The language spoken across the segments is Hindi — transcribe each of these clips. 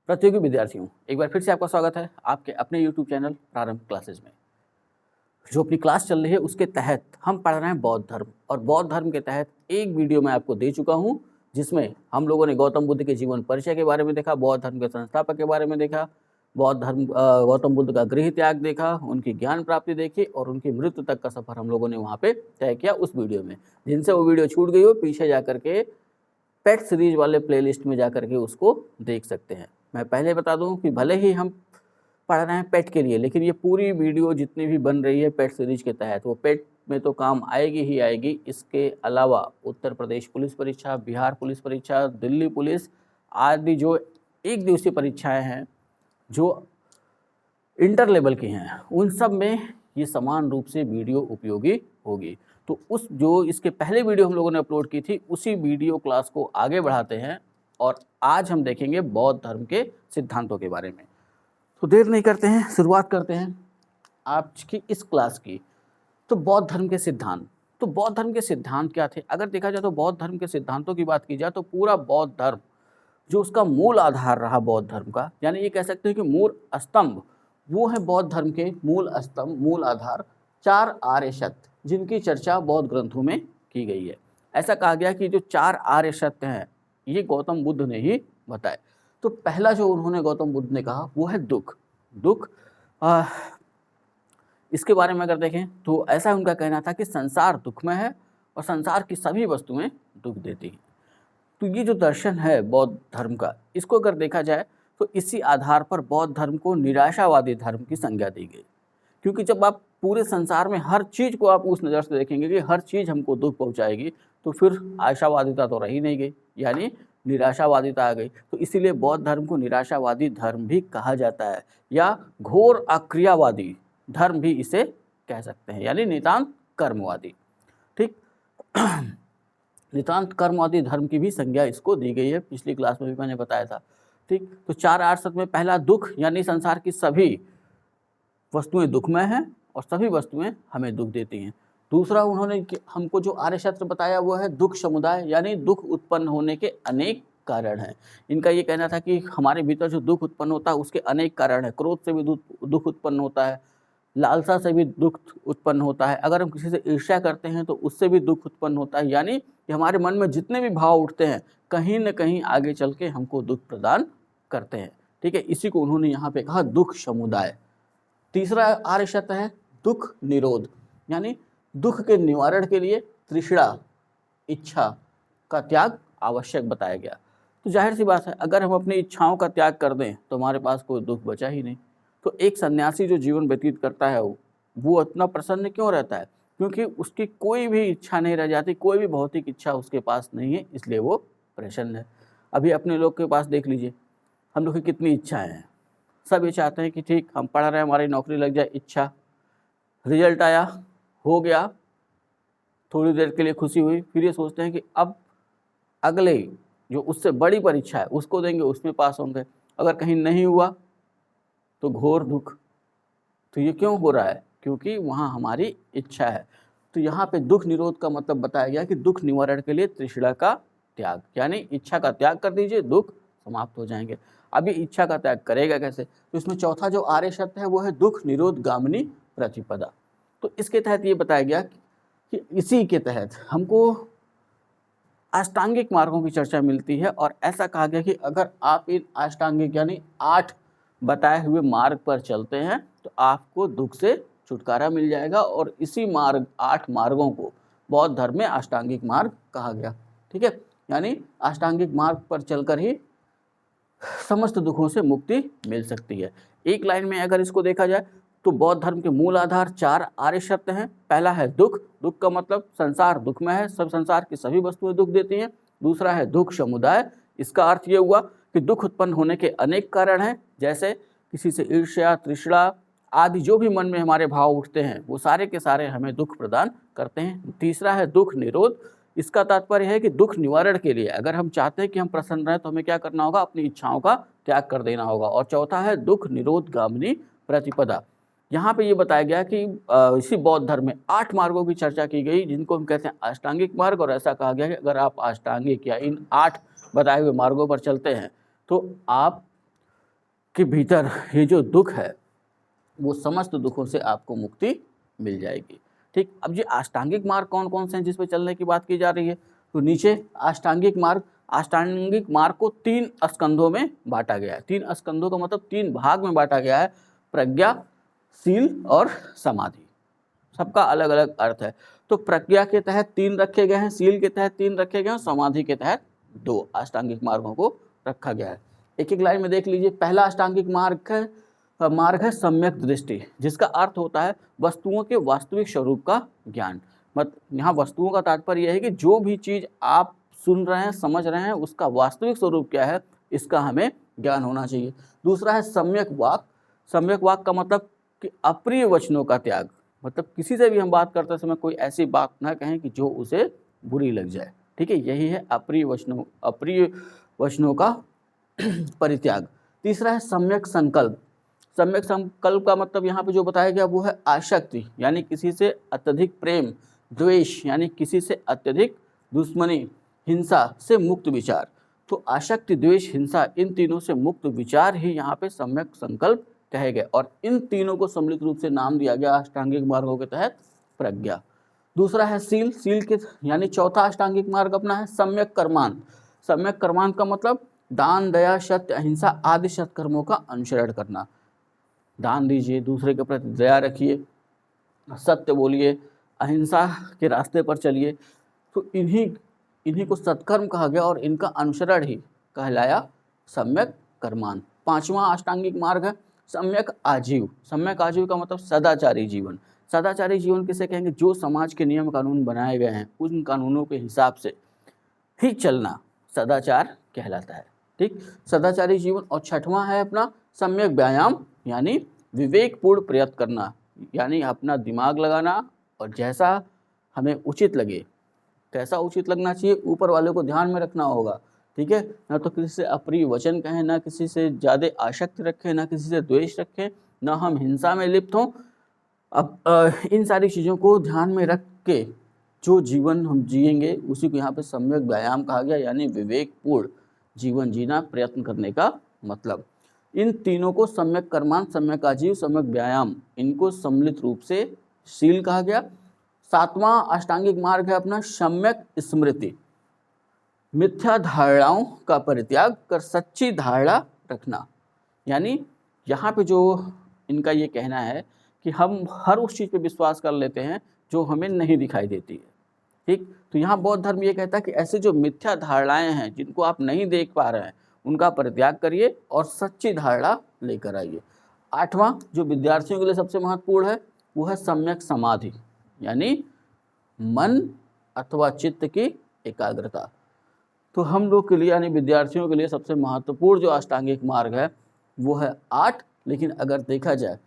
प्रतियोगी विद्यार्थियों, एक बार फिर से आपका स्वागत है आपके अपने YouTube चैनल प्रारंभ क्लासेज में। जो अपनी क्लास चल रही है उसके तहत हम पढ़ रहे हैं बौद्ध धर्म, और बौद्ध धर्म के तहत एक वीडियो मैं आपको दे चुका हूं जिसमें हम लोगों ने गौतम बुद्ध के जीवन परिचय के बारे में देखा, बौद्ध धर्म के संस्थापक के बारे में देखा, बौद्ध धर्म गौतम बुद्ध का गृह त्याग देखा, उनकी ज्ञान प्राप्ति देखी और उनकी मृत्यु तक का सफर हम लोगों ने वहाँ पे तय किया उस वीडियो में। जिनसे वो वीडियो छूट गई हो पीछे जा करके पेट सीरीज वाले प्लेलिस्ट में जा करके उसको देख सकते हैं। मैं पहले बता दूं कि भले ही हम पढ़ रहे हैं पेट के लिए, लेकिन ये पूरी वीडियो जितनी भी बन रही है पेट सीरीज के तहत वो पेट में तो काम आएगी ही आएगी। इसके अलावा उत्तर प्रदेश पुलिस परीक्षा, बिहार पुलिस परीक्षा, दिल्ली पुलिस आदि जो एक दिवसीय परीक्षाएं हैं जो इंटर लेवल की हैं उन सब में ये समान रूप से वीडियो उपयोगी होगी। तो उस जो इसके पहले वीडियो हम लोगों ने अपलोड की थी उसी वीडियो क्लास को आगे बढ़ाते हैं और आज हम देखेंगे बौद्ध धर्म के सिद्धांतों के बारे में। तो देर नहीं करते हैं, शुरुआत करते हैं आज की इस क्लास की। तो बौद्ध धर्म के सिद्धांत, तो बौद्ध धर्म के सिद्धांत क्या थे? अगर देखा जाए तो बौद्ध धर्म के सिद्धांतों की बात की जाए तो पूरा बौद्ध धर्म जो उसका मूल आधार रहा बौद्ध धर्म का, यानी ये कह सकते हैं कि मूल स्तंभ वो है बौद्ध धर्म के मूल स्तंभ, मूल आधार 4 आर्य सत्य, जिनकी चर्चा बौद्ध ग्रंथों में की गई है। ऐसा कहा गया कि जो 4 आर्य सत्य हैं ये गौतम बुद्ध ने ही बताए। तो पहला जो उन्होंने गौतम बुद्ध ने कहा वो है दुख। इसके बारे में अगर देखें तो ऐसा उनका कहना था कि संसार दुखमय है और संसार की सभी वस्तुएं दुख देती हैं। तो ये जो दर्शन है बौद्ध धर्म का, इसको अगर देखा जाए तो इसी आधार पर बौद्ध धर्म को निराशावादी धर्म की संज्ञा दी गई। क्योंकि जब आप पूरे संसार में हर चीज़ को आप उस नज़र से देखेंगे कि हर चीज़ हमको दुख पहुंचाएगी, तो फिर आशावादिता तो रही नहीं गई, यानी निराशावादिता आ गई। तो इसीलिए बौद्ध धर्म को निराशावादी धर्म भी कहा जाता है, या घोर अक्रियावादी धर्म भी इसे कह सकते हैं, यानी नितांत कर्मवादी। ठीक नितांत कर्मवादी धर्म की भी संज्ञा इसको दी गई है, पिछली क्लास में भी मैंने बताया था। ठीक, तो 4 आर्य सत्य में पहला दुख, यानी संसार की सभी वस्तुएं दुखमय हैं और सभी वस्तुएं हमें दुख देती हैं। दूसरा उन्होंने हमको जो आर्य सत्य बताया वो है दुख समुदाय, यानी दुख उत्पन्न होने के अनेक कारण हैं। इनका ये कहना था कि हमारे भीतर जो दुख उत्पन्न होता है उसके अनेक कारण हैं। क्रोध से भी दुख उत्पन्न होता है, लालसा से भी दुख उत्पन्न होता है, अगर हम किसी से ईर्ष्या करते हैं तो उससे भी दुख उत्पन्न होता है। यानी कि हमारे मन में जितने भी भाव उठते हैं कहीं न कहीं आगे चल के हमको दुख प्रदान करते हैं। ठीक है, इसी को उन्होंने यहाँ पे कहा दुख समुदाय। तीसरा आर्य सत्य है दुख निरोध, यानी दुख के निवारण के लिए तृष्णा, इच्छा का त्याग आवश्यक बताया गया। तो जाहिर सी बात है, अगर हम अपनी इच्छाओं का त्याग कर दें तो हमारे पास कोई दुख बचा ही नहीं। तो एक सन्यासी जो जीवन व्यतीत करता है वो इतना प्रसन्न क्यों रहता है? क्योंकि उसकी कोई भी इच्छा नहीं रह जाती, कोई भी भौतिक इच्छा उसके पास नहीं है, इसलिए वो प्रसन्न है। अभी अपने लोग के पास देख लीजिए, हम लोग की कितनी इच्छाएं हैं। सब ये चाहते हैं कि ठीक हम पढ़ रहे हैं, हमारी नौकरी लग जाए, इच्छा, रिजल्ट आया, हो गया, थोड़ी देर के लिए खुशी हुई, फिर ये सोचते हैं कि अब अगले जो उससे बड़ी परीक्षा है उसको देंगे, उसमें पास होंगे। अगर कहीं नहीं हुआ तो घोर दुख। तो ये क्यों हो रहा है? क्योंकि वहाँ हमारी इच्छा है। तो यहाँ पे दुख निरोध का मतलब बताया गया कि दुख निवारण के लिए तृष्णा का त्याग, यानी इच्छा का त्याग कर दीजिए, दुख समाप्त हो जाएंगे। अभी इच्छा का त्याग करेगा कैसे? तो इसमें चौथा जो आर्य सत्य है वो है दुख निरोध गामिनी प्रतिपदा। तो इसके तहत ये बताया गया कि इसी के तहत हमको अष्टांगिक मार्गों की चर्चा मिलती है, और ऐसा कहा गया कि अगर आप इन अष्टांगिक यानी 8 बताए हुए मार्ग पर चलते हैं तो आपको दुख से छुटकारा मिल जाएगा। और इसी मार्ग 8 मार्गों को बौद्ध धर्म में अष्टांगिक मार्ग कहा गया। ठीक है, यानी अष्टांगिक मार्ग पर चलकर ही समस्त दुखों से मुक्ति मिल सकती है। एक लाइन में अगर इसको देखा जाए तो बौद्ध धर्म के मूल आधार 4 आर्य सत्य हैं। पहला है दुख, दुख का मतलब संसार दुखमय है, सब संसार की सभी वस्तुएं दुख देती हैं। दूसरा है दुख समुदाय, इसका अर्थ ये हुआ कि दुख उत्पन्न होने के अनेक कारण हैं, जैसे किसी से ईर्ष्या, तृष्णा आदि जो भी मन में हमारे भाव उठते हैं वो सारे के सारे हमें दुख प्रदान करते हैं। तीसरा है दुख निरोध, इसका तात्पर्य है कि दुख निवारण के लिए अगर हम चाहते हैं कि हम प्रसन्न रहें तो हमें क्या करना होगा? अपनी इच्छाओं का त्याग कर देना होगा। और चौथा है दुख निरोध गामिनी प्रतिपदा। यहाँ पे ये बताया गया कि इसी बौद्ध धर्म में 8 मार्गों की चर्चा की गई जिनको हम कहते हैं अष्टांगिक मार्ग, और ऐसा कहा गया कि अगर आप अष्टांगिक या इन 8 बताए हुए मार्गों पर चलते हैं तो आप के भीतर ये जो दुख है वो समस्त दुखों से आपको मुक्ति मिल जाएगी। ठीक, अब ये अष्टांगिक मार्ग कौन कौन से हैं जिस पे चलने की बात की जा रही है? तो नीचे अष्टांगिक मार्ग को 3 स्कंधों में बांटा गया है। 3 स्कंधों का मतलब 3 भाग में बांटा गया है, प्रज्ञा, शील और समाधि। सबका अलग अलग अर्थ है। तो प्रज्ञा के तहत 3 रखे गए हैं, शील के तहत 3 रखे गए हैं, समाधि के तहत 2 अष्टांगिक मार्गों को रखा गया है। एक एक लाइन में देख लीजिए। पहला अष्टांगिक मार्ग है सम्यक दृष्टि, जिसका अर्थ होता है वस्तुओं के वास्तविक स्वरूप का ज्ञान। यहाँ वस्तुओं का तात्पर्य यह है कि जो भी चीज आप सुन रहे हैं, समझ रहे हैं, उसका वास्तविक स्वरूप क्या है, इसका हमें ज्ञान होना चाहिए। दूसरा है सम्यक वाक। सम्यक वाक का मतलब कि अप्रिय वचनों का त्याग, मतलब किसी से भी हम बात करते समय कोई ऐसी बात ना कहें कि जो उसे बुरी लग जाए। ठीक है, यही है अप्रिय वचनों का परित्याग। तीसरा है सम्यक संकल्प। सम्यक संकल्प का मतलब यहाँ पे जो बताया गया वो है आसक्ति, यानी किसी से अत्यधिक प्रेम, द्वेष यानी किसी से अत्यधिक दुश्मनी, हिंसा से मुक्त विचार। तो आसक्ति, द्वेष, हिंसा, इन तीनों से मुक्त विचार ही यहाँ पे सम्यक संकल्प कहे गए, और इन तीनों को सम्मिलित रूप से नाम दिया गया अष्टांगिक मार्गों के तहत प्रज्ञा। दूसरा है शील। शील के यानी चौथा अष्टांगिक मार्ग अपना है सम्यक कर्मांत। सम्यक कर्मांत का मतलब दान, दया, सत्य, अहिंसा आदि सत्कर्मों का अनुसरण करना। दान दीजिए, दूसरे के प्रति दया रखिए, सत्य बोलिए, अहिंसा के रास्ते पर चलिए। तो इन्हीं को सत्कर्म कहा गया और इनका अनुसरण ही कहलाया सम्यक कर्मांत। पांचवा अष्टांगिक मार्ग है सम्यक आजीव। सम्यक आजीव का मतलब सदाचारी जीवन। सदाचारी जीवन किसे कहेंगे? जो समाज के नियम कानून बनाए गए हैं उन कानूनों के हिसाब से ही चलना सदाचार कहलाता है। ठीक, सदाचारी जीवन। और छठवां है अपना सम्यक व्यायाम, यानी विवेकपूर्ण प्रयत्न करना, यानी अपना दिमाग लगाना और जैसा हमें उचित लगे, कैसा उचित लगना चाहिए, ऊपर वाले को ध्यान में रखना होगा। ठीक है, ना तो किसी से अप्रिय वचन कहें, ना किसी से ज़्यादा आसक्ति रखें, ना किसी से द्वेष रखें, ना हम हिंसा में लिप्त हों। अब इन सारी चीज़ों को ध्यान में रख के जो जीवन हम जिएंगे उसी को यहाँ पे सम्यक व्यायाम कहा गया, यानी विवेकपूर्ण जीवन जीना, प्रयत्न करने का मतलब। इन तीनों को सम्यक कर्मांत, सम्यक आजीव, सम्यक व्यायाम, इनको सम्मिलित रूप से शील कहा गया। सातवां अष्टांगिक मार्ग है अपना सम्यक स्मृति। मिथ्या धारणाओं का परित्याग कर सच्ची धारणा रखना, यानी यहाँ पे जो इनका ये कहना है कि हम हर उस चीज़ पे विश्वास कर लेते हैं जो हमें नहीं दिखाई देती है। ठीक, तो यहाँ बौद्ध धर्म ये कहता है कि ऐसे जो मिथ्या धारणाएं हैं जिनको आप नहीं देख पा रहे हैं उनका परित्याग करिए और सच्ची धारणा लेकर आइए। आठवां जो विद्यार्थियों के लिए सबसे महत्वपूर्ण है वो है सम्यक समाधि, यानी मन अथवा चित्त की एकाग्रता। तो हम लोग के लिए यानी विद्यार्थियों के लिए सबसे महत्वपूर्ण जो अष्टांगिक मार्ग है वो है 8। लेकिन अगर देखा जाए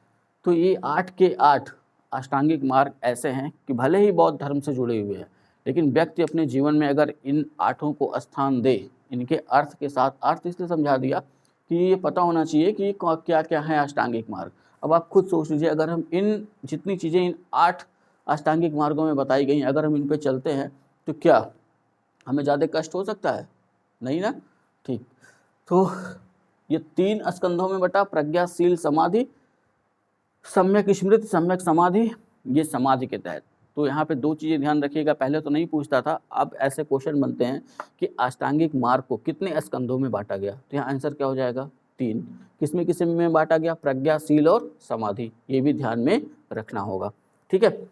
तो ये 8 के 8 अष्टांगिक मार्ग ऐसे हैं कि भले ही बौद्ध धर्म से जुड़े हुए हैं, लेकिन व्यक्ति अपने जीवन में अगर इन 8 को स्थान दे, इनके अर्थ के साथ, अर्थ इसलिए समझा दिया कि ये पता होना चाहिए कि क्या क्या है अष्टांगिक मार्ग। अब आप खुद सोच लीजिए, अगर हम इन जितनी चीज़ें इन 8 अष्टांगिक मार्गों में बताई गई अगर हम इन पर चलते हैं तो क्या हमें ज़्यादा कष्ट हो सकता है? नहीं ना। ठीक, तो ये 3 स्कंधों में बटा प्रज्ञा, शील, समाधि, सम्यक स्मृति, सम्यक समाधि, ये समाधि के तहत। तो यहाँ पे 2 चीज़ें ध्यान रखिएगा, पहले तो नहीं पूछता था, अब ऐसे क्वेश्चन बनते हैं कि अष्टांगिक मार्ग को कितने स्कंधों में बांटा गया, तो यहाँ आंसर क्या हो जाएगा? 3। किसमें किसमें में बांटा गया? प्रज्ञा, शील और समाधि, ये भी ध्यान में रखना होगा। ठीक है।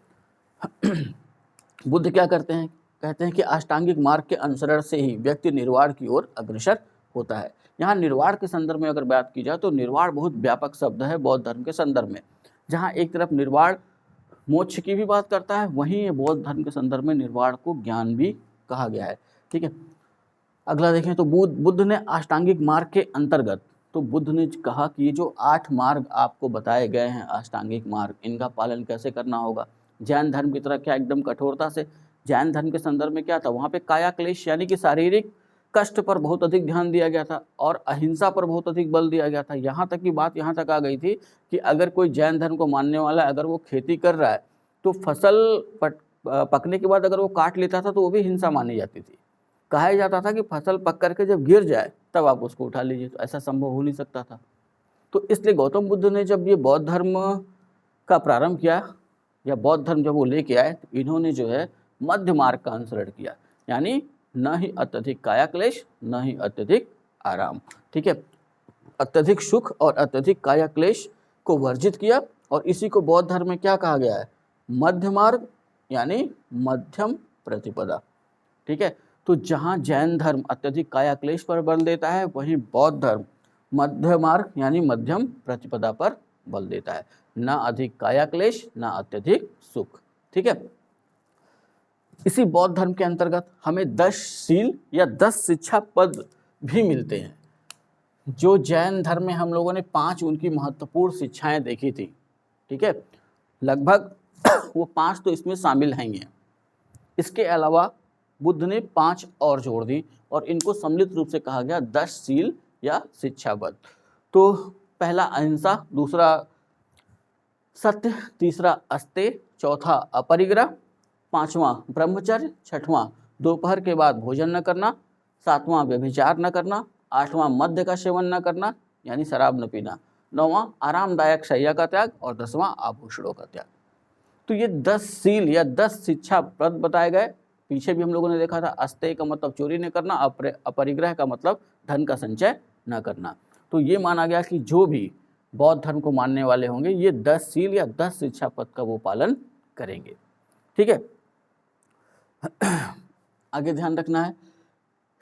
बुद्ध क्या करते हैं? कहते हैं कि अष्टांगिक मार्ग के अनुसरण से ही व्यक्ति निर्वाण की ओर अग्रसर होता है। यहाँ निर्वाण के संदर्भ में अगर बात की जाए तो निर्वाण बहुत व्यापक शब्द है बौद्ध धर्म के संदर्भ में। जहाँ एक तरफ निर्वाण मोक्ष की भी बात करता है, वहीं बौद्ध धर्म के संदर्भ में निर्वाण को ज्ञान भी कहा गया है। ठीक है, अगला देखें तो बुद्ध ने अष्टांगिक मार्ग के अंतर्गत, तो बुद्ध ने कहा कि ये जो 8 मार्ग आपको बताए गए हैं अष्टांगिक मार्ग, इनका पालन कैसे करना होगा। जैन धर्म की तरह क्या एकदम कठोरता से? जैन धर्म के संदर्भ में क्या था? वहाँ पे काया क्लेश यानी कि शारीरिक कष्ट पर बहुत अधिक ध्यान दिया गया था और अहिंसा पर बहुत अधिक बल दिया गया था। यहाँ तक की बात यहाँ तक आ गई थी कि अगर कोई जैन धर्म को मानने वाला अगर वो खेती कर रहा है तो फसल पकने के बाद अगर वो काट लेता था तो वो भी हिंसा मानी जाती थी। कहा जाता था कि फसल पक करके जब गिर जाए तब आप उसको उठा लीजिए, तो ऐसा संभव हो नहीं सकता था। तो इसलिए गौतम बुद्ध ने जब ये बौद्ध धर्म का प्रारंभ किया या बौद्ध धर्म जब वो लेके आए तो इन्होंने जो है मध्य मार्ग का अनुसरण किया, यानी न ही अत्यधिक काया क्लेश न ही अत्यधिक आराम। ठीक है, अत्यधिक सुख और अत्यधिक काया क्लेश को वर्जित किया और इसी को बौद्ध धर्म में क्या कहा गया है, मध्य मार्ग यानी मध्यम प्रतिपदा। ठीक है, तो जहाँ जैन धर्म अत्यधिक काया क्लेश पर बल देता है, वहीं बौद्ध धर्म मध्य मार्ग यानी मध्यम प्रतिपदा पर बल देता है, ना अधिक काया क्लेश ना अत्यधिक सुख। ठीक है, इसी बौद्ध धर्म के अंतर्गत हमें 10 शील या 10 शिक्षा पद भी मिलते हैं। जो जैन धर्म में हम लोगों ने 5 उनकी महत्वपूर्ण शिक्षाएं देखी थी, ठीक है, लगभग वो 5 तो इसमें शामिल हैं ही हैं। इसके अलावा बुद्ध ने 5 और जोड़ दी और इनको सम्मिलित रूप से कहा गया 10 शील या शिक्षापद। तो पहला अहिंसा, दूसरा सत्य, तीसरा अस्तेय, चौथा अपरिग्रह, पांचवा ब्रह्मचर्य, छठवां दोपहर के बाद भोजन न करना, सातवां व्यभिचार न करना, आठवां मद्य का सेवन न करना यानी शराब न पीना, नौवां आरामदायक शैया का त्याग और 10वां आभूषणों का त्याग। तो ये 10 शील या 10 शिक्षा पद बताए गए। पीछे भी हम लोगों ने देखा था, अस्तेय का मतलब चोरी न करना, अपरिग्रह का मतलब धन का संचय न करना। तो ये माना गया कि जो भी बौद्ध धर्म को मानने वाले होंगे ये 10 शील या 10 शिक्षा पद का वो पालन करेंगे। ठीक है, आगे ध्यान रखना है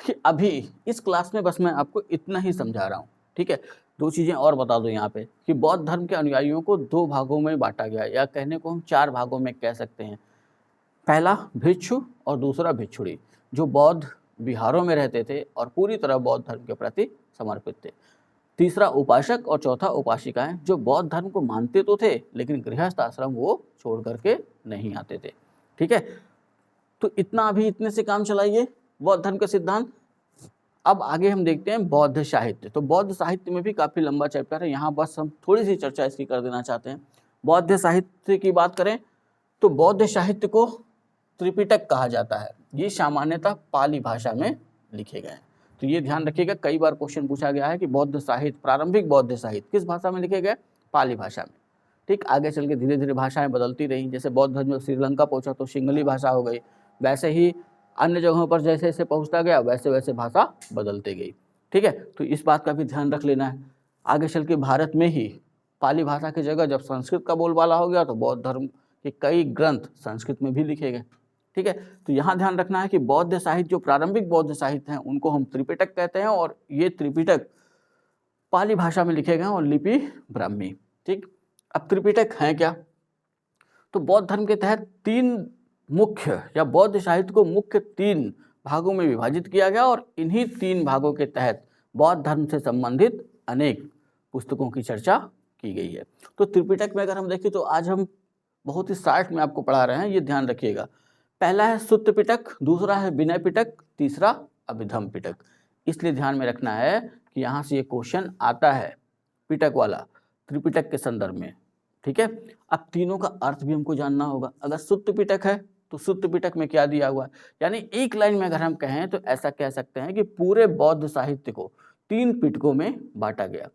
कि अभी इस क्लास में बस मैं आपको इतना ही समझा रहा हूँ। ठीक है, 2 चीज़ें और बता दूँ यहाँ पे कि बौद्ध धर्म के अनुयायियों को 2 भागों में बांटा गया, या कहने को हम 4 भागों में कह सकते हैं। पहला भिक्षु और दूसरा भिक्षुणी, जो बौद्ध विहारों में रहते थे और पूरी तरह बौद्ध धर्म के प्रति समर्पित थे। तीसरा उपासक और चौथा उपासिकाएं, जो बौद्ध धर्म को मानते तो थे लेकिन गृहस्थ आश्रम वो छोड़ करके नहीं आते थे। ठीक है, तो इतना अभी इतने से काम चलाइए बौद्ध धर्म का सिद्धांत। अब आगे हम देखते हैं बौद्ध साहित्य। तो बौद्ध साहित्य में भी काफ़ी लंबा चैप्टर है, यहाँ बस हम थोड़ी सी चर्चा इसकी कर देना चाहते हैं। बौद्ध साहित्य की बात करें तो बौद्ध साहित्य को त्रिपिटक कहा जाता है। ये सामान्यतः पाली भाषा में लिखे गए हैं। तो ये ध्यान रखिएगा, कई बार क्वेश्चन पूछा गया है कि बौद्ध साहित्य, प्रारंभिक बौद्ध साहित्य किस भाषा में लिखे गए, पाली भाषा में। ठीक, आगे चल के धीरे धीरे भाषाएं बदलती रहीं। जैसे बौद्ध धर्म श्रीलंका पहुंचा तो सिंगली भाषा हो गई, वैसे ही अन्य जगहों पर जैसे जैसे पहुंचता गया वैसे वैसे भाषा बदलती गई। ठीक है, तो इस बात का भी ध्यान रख लेना है। आगे चल के भारत में ही पाली भाषा की जगह जब संस्कृत का बोलबाला हो गया तो बौद्ध धर्म के कई ग्रंथ संस्कृत में भी लिखे गए। ठीक है, तो यहाँ ध्यान रखना है कि बौद्ध साहित्य, जो प्रारंभिक बौद्ध साहित्य हैं, उनको हम त्रिपिटक कहते हैं और ये त्रिपिटक पाली भाषा में लिखे गए और लिपि ब्राह्मी। ठीक, अब त्रिपिटक हैं क्या, तो बौद्ध धर्म के तहत 3 मुख्य या बौद्ध साहित्य को मुख्य 3 भागों में विभाजित किया गया और इन्हीं 3 भागों के तहत बौद्ध धर्म से संबंधित अनेक पुस्तकों की चर्चा की गई है। तो त्रिपिटक में अगर हम देखें तो आज हम बहुत ही शॉर्ट में आपको पढ़ा रहे हैं, ये ध्यान रखिएगा। पहला है सुत्त पिटक, दूसरा है विनय पिटक, तीसरा अभिधम पिटक। इसलिए ध्यान में रखना है कि यहाँ से ये क्वेश्चन आता है पिटक वाला त्रिपिटक के संदर्भ में। ठीक है, अब तीनों का अर्थ भी हमको जानना होगा। अगर सुत्त पिटक है तो सुत्त पिटक में क्या दिया हुआ है, यानी एक लाइन में अगर हम कहें तो ऐसा कह सकते हैं कि पूरे बौद्ध साहित्य को 3 पिटकों में बांटा गया,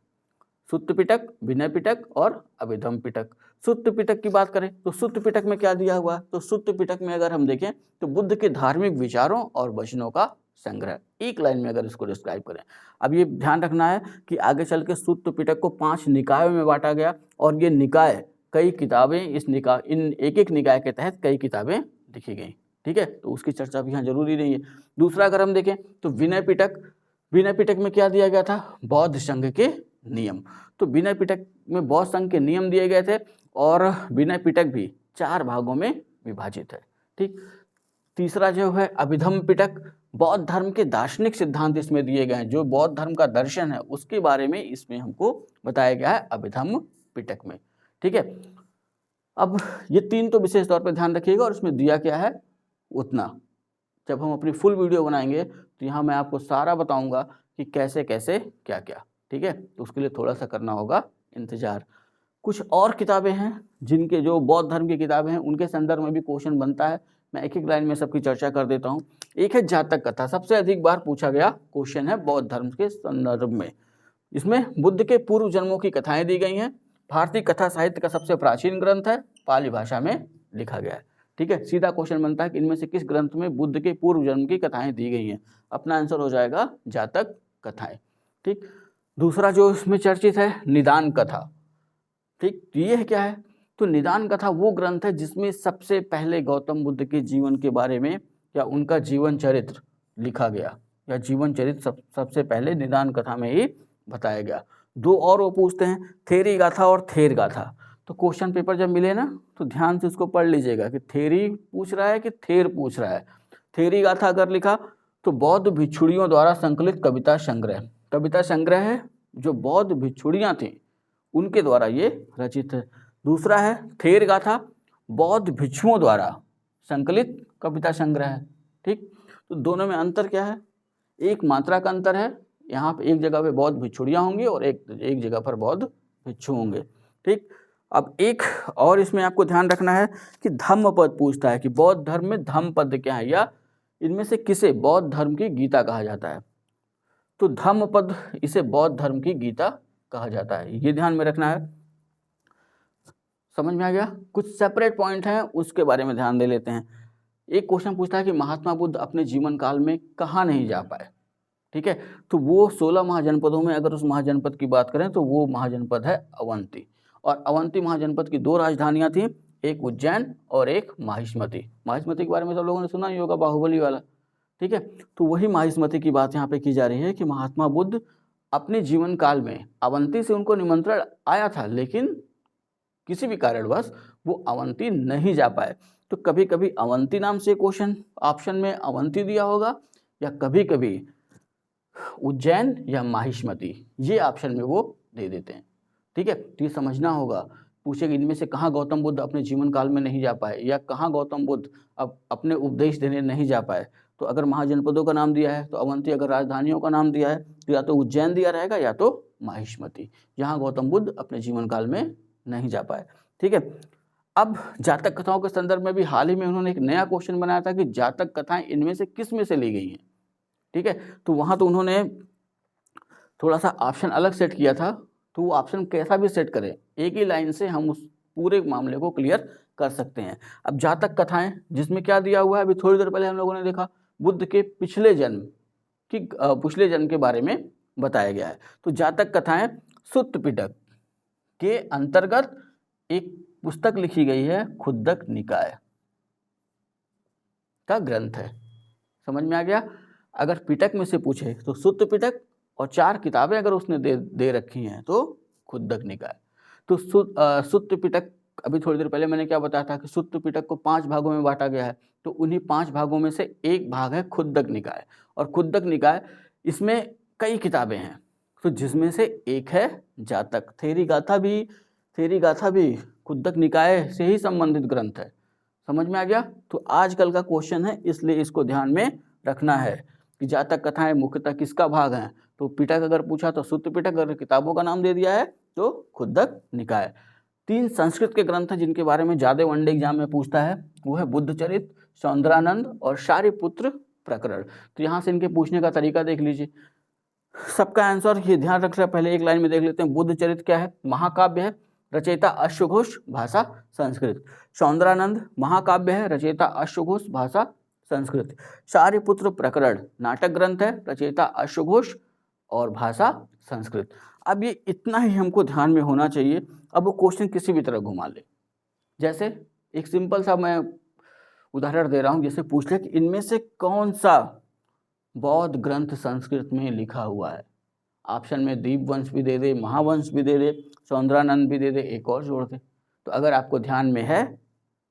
सुत्त पिटक, विनय पिटक और अभिधम पिटक। सुत्त पिटक की बात करें तो सुत्त पिटक में क्या दिया हुआ है, तो सुत्त पिटक में अगर हम देखें तो बुद्ध के धार्मिक विचारों और वचनों का संग्रह, एक लाइन में अगर इसको डिस्क्राइब करें। अब ये ध्यान रखना है कि आगे चल के सुत्त पिटक को 5 निकायों में बांटा गया और ये निकाय, कई किताबें इन एक निकाय के तहत कई किताबें लिखी गई। ठीक है, तो उसकी चर्चा भी यहाँ जरूरी नहीं है। दूसरा अगर हम देखें तो विनय पिटक, विनय पिटक में क्या दिया गया था, बौद्ध संघ के नियम। तो विनय पिटक में बौद्ध संघ के नियम दिए गए थे और विनय पिटक भी 4 भागों में विभाजित है। ठीक, तीसरा जो है अभिधम पिटक, बौद्ध धर्म के दार्शनिक सिद्धांत इसमें दिए गए हैं, जो बौद्ध धर्म का दर्शन है उसके बारे में इसमें हमको बताया गया है अभिधम पिटक में। ठीक है, अब ये 3 तो विशेष तौर पर ध्यान रखिएगा और इसमें दिया क्या है उतना जब हम अपनी फुल वीडियो बनाएंगे तो यहाँ मैं आपको सारा बताऊंगा कि कैसे कैसे क्या क्या। ठीक है, तो उसके लिए थोड़ा सा करना होगा इंतजार। कुछ और किताबें हैं जिनके, जो बौद्ध धर्म की किताबें हैं, उनके संदर्भ में भी क्वेश्चन बनता है। मैं एक एक लाइन में सबकी चर्चा कर देता हूँ। एक है जातक कथा, सबसे अधिक बार पूछा गया क्वेश्चन है बौद्ध धर्म के संदर्भ में। इसमें बुद्ध के पूर्व जन्मों की कथाएं दी गई हैं। भारतीय कथा साहित्य का सबसे प्राचीन ग्रंथ है, पाली भाषा में लिखा गया है। ठीक है, सीधा क्वेश्चन बनता है कि इनमें से किस ग्रंथ में बुद्ध के पूर्व जन्म की कथाएं दी गई हैं। अपना आंसर हो जाएगा जातक कथाएं। ठीक, दूसरा जो इसमें चर्चित है निदान कथा। ठीक, तो ये क्या है, तो निदान कथा वो ग्रंथ है जिसमें सबसे पहले गौतम बुद्ध के जीवन के बारे में या उनका जीवन चरित्र लिखा गया, या जीवन चरित्र सबसे पहले निदान कथा में ही बताया गया। दो और वो पूछते हैं, थेरी गाथा और थेर गाथा। तो क्वेश्चन पेपर जब मिले ना तो ध्यान से उसको पढ़ लीजिएगा कि थेरी पूछ रहा है कि थेर पूछ रहा है। थेरी गाथा अगर लिखा तो बौद्ध भिक्षुड़ियों द्वारा संकलित कविता संग्रह है, जो बौद्ध भिक्षुड़ियाँ थीं उनके द्वारा ये रचित है। दूसरा है थेर गाथा, बौद्ध भिक्षुओं द्वारा संकलित कविता संग्रह है। ठीक, तो दोनों में अंतर क्या है, एक मात्रा का अंतर है, यहाँ पे एक जगह पे बौद्ध भिक्षुड़ियाँ होंगी और एक जगह पर बौद्ध भिक्षु होंगे। ठीक, अब एक और इसमें आपको ध्यान रखना है कि धम्म पद पूछता है कि बौद्ध धर्म में धम्म पद क्या है, या इनमें से किसे बौद्ध धर्म की गीता कहा जाता है। तो धम्म पद इसे बौद्ध धर्म की गीता कहा जाता है, ये ध्यान में रखना है। समझ में आ गया। कुछ सेपरेट पॉइंट हैं उसके बारे में ध्यान दे लेते हैं। एक क्वेश्चन पूछता है कि महात्मा बुद्ध अपने जीवन काल में कहाँ नहीं जा पाए। ठीक है, तो वो 16 महाजनपदों में अगर उस महाजनपद की बात करें तो वो महाजनपद है अवंती, और अवंती महाजनपद की 2 राजधानियां थी, एक उज्जैन और एक माहिष्मती। माहिष्मती के बारे में सब लोगों ने सुना ही होगा, बाहुबली वाला। ठीक है, तो वही माहिष्मती की बात यहाँ पे की जा रही है कि महात्मा बुद्ध अपने जीवन काल में अवंती से उनको निमंत्रण आया था, लेकिन किसी भी कारणवश वो अवंती नहीं जा पाए। तो कभी कभी अवंती नाम से क्वेश्चन ऑप्शन में अवंती दिया होगा, या कभी कभी उज्जैन या माहिष्मती, ये ऑप्शन में वो दे देते हैं। ठीक है, तो ये समझना होगा। पूछेगा इनमें से कहाँ गौतम बुद्ध अपने जीवन काल में नहीं जा पाए, या कहाँ गौतम बुद्ध अब अपने उपदेश देने नहीं जा पाए। तो अगर महाजनपदों का नाम दिया है तो अवंती, अगर राजधानियों का नाम दिया है तो या तो उज्जैन दिया रहेगा या तो माहिष्मती, जहाँ गौतम बुद्ध अपने जीवन काल में नहीं जा पाए। ठीक है, अब जातक कथाओं के संदर्भ में भी हाल ही में उन्होंने एक नया क्वेश्चन बनाया था कि जातक कथाएं इनमें से किस में से ली गई हैं। ठीक है, तो वहाँ तो उन्होंने थोड़ा सा ऑप्शन अलग सेट किया था, तो वो ऑप्शन कैसा भी सेट करें, एक ही लाइन से हम उस पूरे मामले को क्लियर कर सकते हैं। अब जातक कथाएं जिसमें क्या दिया हुआ है, अभी थोड़ी देर पहले हम लोगों ने देखा, बुद्ध के पिछले जन्म के बारे में बताया गया है। तो जातक कथाएं सुत्त पिटक के अंतर्गत एक पुस्तक लिखी गई है, खुद्दक निकाय का ग्रंथ है। समझ में आ गया। अगर पिटक में से पूछे तो सुत्त पिटक, और 4 किताबें अगर उसने दे रखी हैं तो खुद्दक निकाय। तो सुत्त पिटक, अभी थोड़ी देर पहले मैंने क्या बताया था कि सुत्त पिटक को 5 भागों में बांटा गया है, तो उन्हीं 5 भागों में से एक भाग है खुद्दक निकाय। और खुद्दक निकाय इसमें कई किताबें हैं, तो जिसमें से एक है जातक। थेरी गाथा भी खुद्दक निकाय से ही संबंधित ग्रंथ है। समझ में आ गया। तो आजकल का क्वेश्चन है, इसलिए इसको ध्यान में रखना है कि जातक कथाएं मुख्यतः किसका भाग हैं। तो पिटक अगर पूछा तो सुत्त पिटक, अगर किताबों का नाम दे दिया है तो खुद्दक निकाय। 3 संस्कृत के ग्रंथ हैं जिनके बारे में ज्यादा वनडे एग्जाम में पूछता है, वो है बुद्धचरित, सौंदरानंद और शारिपुत्र प्रकरण। तो यहाँ से इनके पूछने का तरीका देख लीजिए। सबका आंसर ये ध्यान रख रहे हैं, पहले एक लाइन में देख लेते हैं। बुद्धचरित क्या है, महाकाव्य है, रचयिता अश्वघोष, भाषा संस्कृत। सौंदरानंद महाकाव्य है, रचयिता अश्वघोष, भाषा संस्कृत। शारिपुत्र प्रकरण नाटक ग्रंथ है, रचयिता अश्वघोष और भाषा संस्कृत। अब ये इतना ही हमको ध्यान में होना चाहिए। अब वो क्वेश्चन किसी भी तरह घुमा ले, जैसे एक सिंपल सा मैं उदाहरण दे रहा हूँ, जैसे पूछ ले कि इनमें से कौन सा बौद्ध ग्रंथ संस्कृत में लिखा हुआ है। ऑप्शन में दीपवंश भी दे दे, महावंश भी दे दे, सौंदरानंद भी दे दे, एक और जोड़ दे। तो अगर आपको ध्यान में है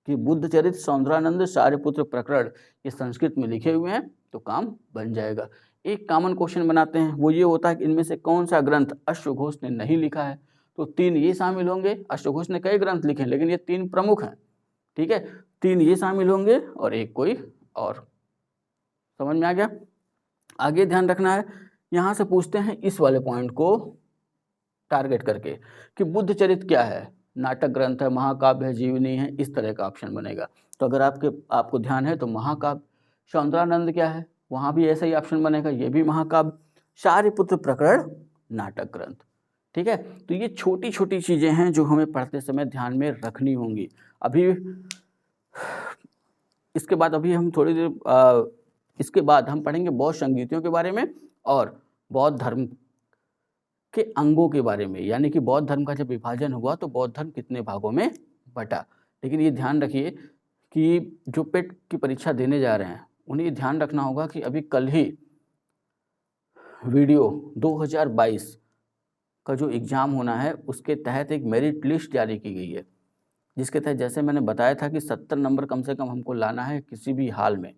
कि बुद्धचरित, सौंदरानंद, शारिपुत्र प्रकरण ये संस्कृत में लिखे हुए हैं तो काम बन जाएगा। एक कॉमन क्वेश्चन बनाते हैं, वो ये होता है कि इनमें से कौन सा ग्रंथ अश्वघोष ने नहीं लिखा है। तो 3 ये शामिल होंगे। अश्वघोष ने कई ग्रंथ लिखे हैं लेकिन ये 3 प्रमुख हैं। ठीक है, 3 ये शामिल होंगे और एक कोई और। समझ में आ गया। आगे ध्यान रखना है, यहाँ से पूछते हैं इस वाले पॉइंट को टारगेट करके कि बुद्धचरित क्या है, नाटक ग्रंथ है, महाकाव्य है, जीवनी है, इस तरह का ऑप्शन बनेगा। तो अगर आपको ध्यान है तो महाकाव्य। सौंदरानंद क्या है, वहाँ भी ऐसा ही ऑप्शन बनेगा, ये भी महाकाव्य। शारिपुत्र प्रकरण नाटक ग्रंथ। ठीक है, तो ये छोटी छोटी चीज़ें हैं जो हमें पढ़ते समय ध्यान में रखनी होंगी। अभी इसके बाद अभी हम थोड़ी देर इसके बाद हम पढ़ेंगे बौद्ध संगीतियों के बारे में और बौद्ध धर्म के अंगों के बारे में, यानी कि बौद्ध धर्म का जब विभाजन हुआ तो बौद्ध धर्म कितने भागों में बटा। लेकिन ये ध्यान रखिए कि जो पेट की परीक्षा देने जा रहे हैं उन्हें ध्यान रखना होगा कि अभी कल ही वीडियो 2022 का जो एग्ज़ाम होना है उसके तहत एक मेरिट लिस्ट जारी की गई है, जिसके तहत जैसे मैंने बताया था कि 70 नंबर कम से कम हमको लाना है किसी भी हाल में।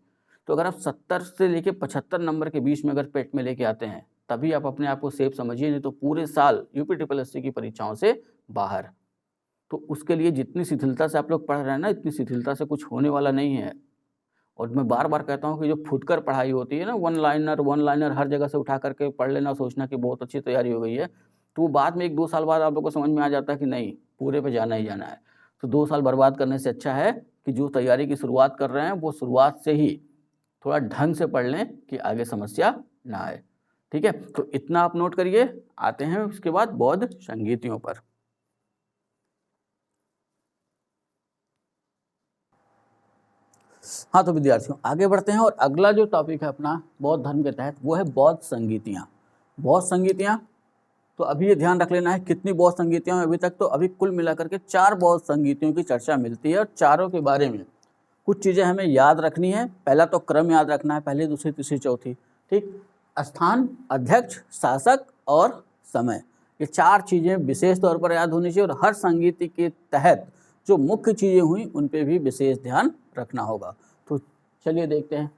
तो अगर आप 70 से लेके 75 नंबर के बीच में अगर पेट में लेके आते हैं तभी आप अपने आप को सेफ समझिए, नहीं तो पूरे साल यूपीट्रिपलएससी की परीक्षाओं से बाहर। तो उसके लिए जितनी शिथिलता से आप लोग पढ़ रहे हैं ना, इतनी शिथिलता से कुछ होने वाला नहीं है। और मैं बार बार कहता हूँ कि जो फुटकर पढ़ाई होती है ना, वन लाइनर हर जगह से उठा करके पढ़ लेना, सोचना कि बहुत अच्छी तैयारी हो गई है, तो वो बाद में 1-2 साल बाद आप लोग को समझ में आ जाता है कि नहीं, पूरे पे जाना ही जाना है। तो 2 साल बर्बाद करने से अच्छा है कि जो तैयारी की शुरुआत कर रहे हैं वो शुरुआत से ही थोड़ा ढंग से पढ़ लें कि आगे समस्या ना आए। ठीक है, तो इतना आप नोट करिए। आते हैं उसके बाद बौद्ध संगीतियों पर। हाँ, तो विद्यार्थियों आगे बढ़ते हैं और अगला जो टॉपिक है अपना बौद्ध धर्म के तहत वो है बौद्ध संगीतियाँ। बौद्ध संगीतियाँ, तो अभी ये ध्यान रख लेना है कितनी बौद्ध संगीतियाँ हैं अभी तक। तो अभी कुल मिलाकर के 4 बौद्ध संगीतियों की चर्चा मिलती है और चारों के बारे में कुछ चीज़ें हमें याद रखनी है। पहला तो क्रम याद रखना है, पहली, दूसरी, तीसरी, चौथी। ठीक, स्थान, अध्यक्ष, शासक और समय, ये 4 चीज़ें विशेष तौर पर याद होनी चाहिए और हर संगीति के तहत जो मुख्य चीज़ें हुई उन पे भी विशेष ध्यान रखना होगा। तो चलिए देखते हैं।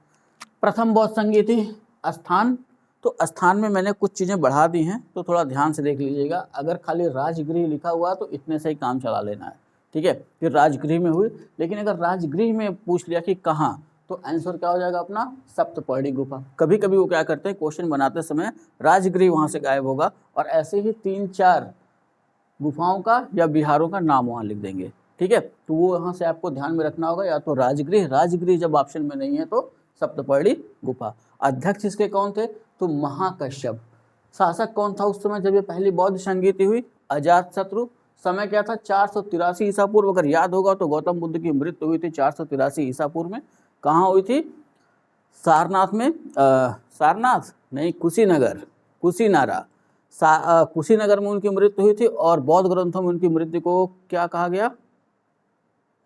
प्रथम बौद्ध संगीति स्थान। तो स्थान में मैंने कुछ चीज़ें बढ़ा दी हैं, तो थोड़ा ध्यान से देख लीजिएगा। अगर खाली राजगृह लिखा हुआ तो इतने से ही काम चला लेना है। ठीक है, फिर राजगृह में हुई, लेकिन अगर राजगृह में पूछ लिया कि कहाँ, तो आंसर क्या हो जाएगा अपना सप्तपर्णी गुफा। कभी कभी वो क्या करते हैं, क्वेश्चन बनाते समय राजगृह वहाँ से गायब होगा और ऐसे ही 3-4 गुफाओं का या बिहारों का नाम वहाँ लिख देंगे। ठीक है, तो वो यहाँ से आपको ध्यान में रखना होगा, या तो राजगृह जब ऑप्शन में नहीं है तो सप्तपर्णी गुफा। अध्यक्ष इसके कौन थे, तो महाकश्यप। शासक कौन था उस समय जब ये पहली बौद्ध संगीति हुई, अजातशत्रु। समय क्या था, 483 ईसा पूर्व। अगर याद होगा तो गौतम बुद्ध की मृत्यु हुई थी 483 ईसा पूर्व में। कहाँ हुई थी, सारनाथ में, सारनाथ नहीं, कुशीनगर, कुशीनगर में उनकी मृत्यु हुई थी। और बौद्ध ग्रंथों में उनकी मृत्यु को क्या कहा गया,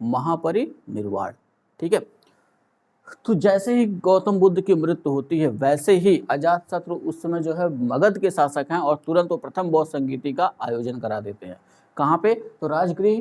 महापरिनिर्वाण। ठीक है, तो जैसे ही गौतम बुद्ध की मृत्यु होती है वैसे ही अजातशत्रु उस समय जो है मगध के शासक हैं और तुरंत वो प्रथम बौद्ध संगीति का आयोजन करा देते हैं। कहाँ पे, तो राजगृह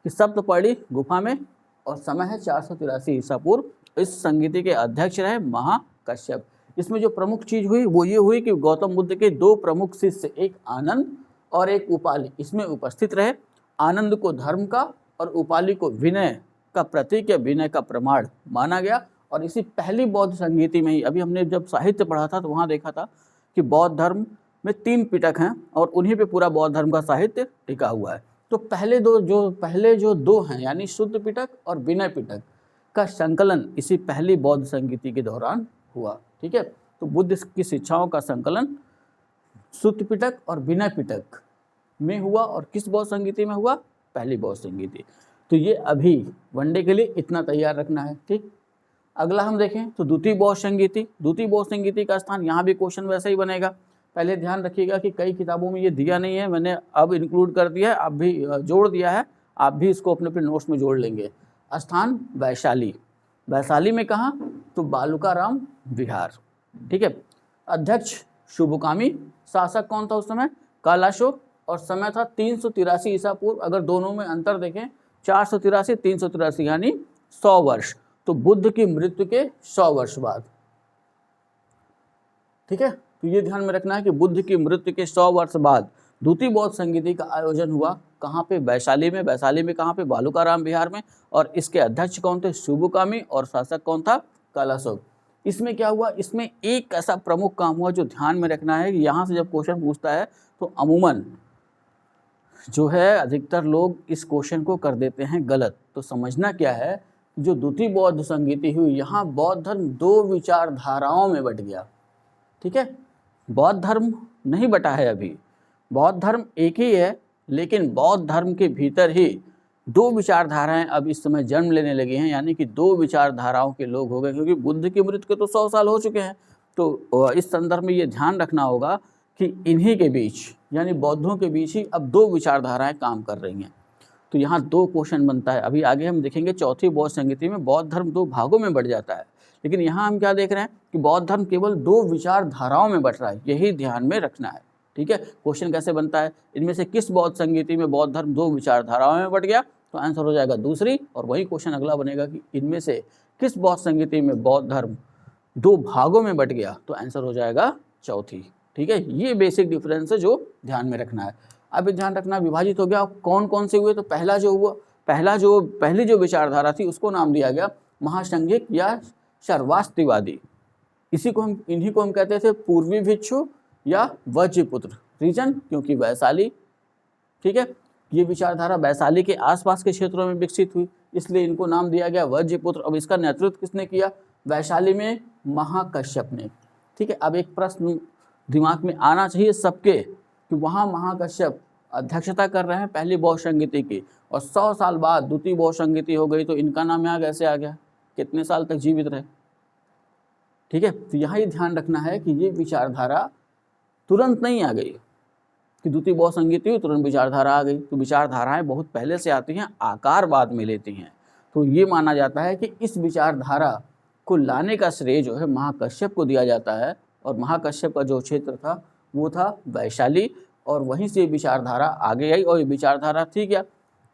की सप्तपर्णी गुफा में, और समय है 483 ईसा पूर्व। इस संगीति के अध्यक्ष रहे महाकश्यप। इसमें जो प्रमुख चीज हुई वो ये हुई कि गौतम बुद्ध के 2 प्रमुख शिष्य, एक आनंद और एक उपाली, इसमें उपस्थित रहे। आनंद को धर्म का और उपाली को विनय का प्रतीक या विनय का प्रमाण माना गया। और इसी पहली बौद्ध संगीति में ही, अभी हमने जब साहित्य पढ़ा था तो वहाँ देखा था कि बौद्ध धर्म में 3 पिटक हैं और उन्हीं पे पूरा बौद्ध धर्म का साहित्य टिका हुआ है। तो पहले जो दो हैं, यानी शुद्ध पिटक और विनय पिटक का संकलन इसी पहली बौद्ध संगीति के दौरान हुआ। ठीक है, तो बुद्ध की शिक्षाओं का संकलन शुद्ध पिटक और विनय पिटक में हुआ। और किस बौद्ध संगीति में हुआ, पहली बौद्ध संगीति। तो ये अभी वनडे के लिए इतना तैयार रखना है। ठीक, अगला हम देखें तो द्वितीय बौद्ध संगीति। द्वितीय बौद्ध संगीति का स्थान, यहाँ भी क्वेश्चन वैसे ही बनेगा। पहले ध्यान रखिएगा कि कई किताबों में ये दिया नहीं है, मैंने अब इंक्लूड कर दिया है, अब भी जोड़ दिया है, आप भी इसको अपने अपने नोट्स में जोड़ लेंगे। स्थान वैशाली। वैशाली में कहाँ, तो बालुकाराम विहार। ठीक है, अध्यक्ष शुभकामी। शासक कौन था उस समय, कालाशोक। और समय था 383 ईसा पूर्व। अगर दोनों में अंतर देखें, 483 383 यानी 100 वर्ष। तो बुद्ध की मृत्यु के 100 वर्ष बाद। ठीक है, तो ये ध्यान में रखना है कि बुद्ध की मृत्यु के 100 वर्ष बाद द्वितीय बौद्ध संगीति का आयोजन हुआ। कहाँ पे, वैशाली में। वैशाली में कहाँ पे, बालुकाराम विहार में। और इसके अध्यक्ष कौन थे, शुभकामी। और शासक कौन था, कालाशोक। इसमें क्या हुआ, इसमें एक ऐसा प्रमुख काम हुआ जो ध्यान में रखना है कि यहाँ से जब क्वेश्चन पूछता है तो अमूमन जो है अधिकतर लोग इस क्वेश्चन को कर देते हैं गलत। तो समझना क्या है, जो द्वितीय बौद्ध संगीति हुई, यहाँ बौद्ध धर्म 2 विचारधाराओं में बट गया। ठीक है, बौद्ध धर्म नहीं बटा है अभी, बौद्ध धर्म एक ही है, लेकिन बौद्ध धर्म के भीतर ही दो विचारधाराएं अब इस समय जन्म लेने लगी हैं, यानी कि दो विचारधाराओं के लोग हो गए, क्योंकि बुद्ध की मृत्यु के तो 100 साल हो चुके हैं। तो इस संदर्भ में ये ध्यान रखना होगा कि इन्हीं के बीच, यानी बौद्धों के बीच ही अब दो विचारधाराएं काम कर रही हैं। तो यहाँ दो क्वेश्चन बनता है। अभी आगे हम देखेंगे चौथी बौद्ध संगीति में बौद्ध धर्म दो भागों में बढ़ जाता है, लेकिन यहाँ हम क्या देख रहे हैं कि बौद्ध धर्म केवल दो विचारधाराओं में बढ़ रहा है, यही ध्यान में रखना है। ठीक है, क्वेश्चन कैसे बनता है, इनमें से किस बौद्ध संगीति में बौद्ध धर्म दो विचारधाराओं में बढ़ गया, तो आंसर हो जाएगा दूसरी। और वही क्वेश्चन अगला बनेगा कि इनमें से किस बौद्ध संगीति में बौद्ध धर्म दो भागों में बट गया, तो आंसर हो जाएगा चौथी। ठीक है, ये बेसिक डिफरेंस है जो ध्यान में रखना है। अब ध्यान रखना, विभाजित हो गया, कौन कौन से हुए, तो पहली जो विचारधारा थी उसको नाम दिया गया महासंघिक या शर्वास्तिवादी। इन्हीं को हम कहते थे पूर्वी भिक्षु या वज्रपुत्र। रीजन, क्योंकि वैशाली, ठीक है, ये विचारधारा वैशाली के आसपास के क्षेत्रों में विकसित हुई, इसलिए इनको नाम दिया गया वज्रपुत्र। अब इसका नेतृत्व किसने किया, वैशाली में महाकश्यप ने। ठीक है, अब एक प्रश्न दिमाग में आना चाहिए सबके कि वहाँ महाकश्यप अध्यक्षता कर रहे हैं पहली बौद्ध संगीति की, और 100 साल बाद द्वितीय बौद्ध संगीति हो गई, तो इनका नाम यहाँ कैसे आ गया, कितने साल तक जीवित रहे। ठीक है, तो यहाँ ये ध्यान रखना है कि ये विचारधारा तुरंत नहीं आ गई कि द्वितीय बौद्ध संगीति हुई तुरंत विचारधारा आ गई। तो विचारधाराएं बहुत पहले से आती हैं, आकार बाद में लेती हैं। तो ये माना जाता है कि इस विचारधारा को लाने का श्रेय जो है महाकश्यप को दिया जाता है, और महाकश्यप का जो क्षेत्र था वो था वैशाली, और वहीं से विचारधारा आगे आई। और ये विचारधारा थी क्या,